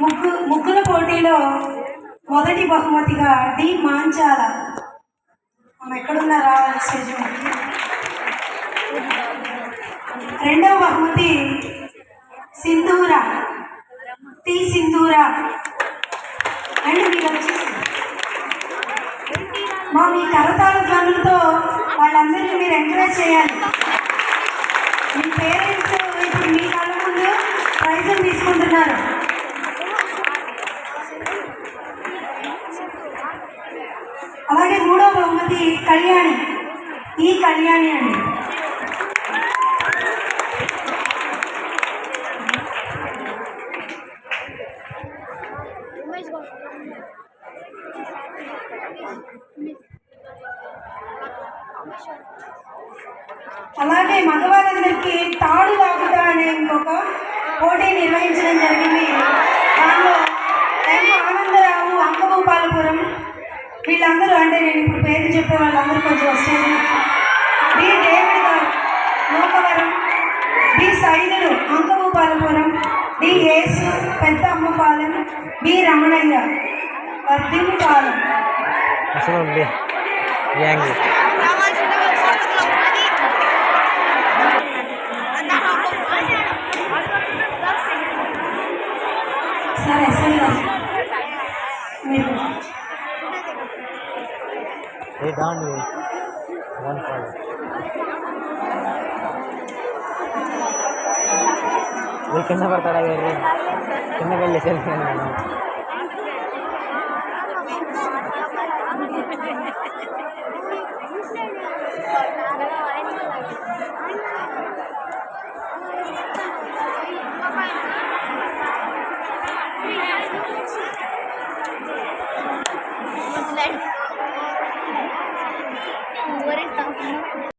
ముగ్గుల పోటీలో మొదటి బహుమతిగా డి మాంచాల, ఆమె ఎక్కడున్నారా స్టేజ్ మీద. రెండవ బహుమతి సింధూర, టి సింధూర. అండ్ మీరు వచ్చేసి మీ కరతాళ ధ్వనులతో వాళ్ళందరినీ మీరు ఎంకరేజ్ చేయాలి. మీ పేరెంట్స్ ఇప్పుడు మీ కళ్ళ ముందు ప్రైజులు తీసుకుంటున్నారు. అలాగే మూడవ బహుమతి కళ్యాణి, ఈ కళ్యాణి అండి. అలాగే మగవారందరికీ తాడు లాగుట అనే ఇంకొక పోటీ నిర్వహించడం జరిగింది. దానిలో ఎం ఆనందరావు, అంగభూపాలపురం, వీళ్ళందరూ, అంటే నేను ఇప్పుడు పేరు చెప్పే వాళ్ళందరూ కొంచెం వస్తుంది. బి డేవిడ్ గారు లోకవరం, బి సైదులు అంగభూపాలపురం, డి యేసు పెద్ద అమ్మపాలెం, బి రమణయ్య వర్ధిల్లిపాలెం. సరే సరే మీరు కింద పడతాడా కింద వెళ్ళి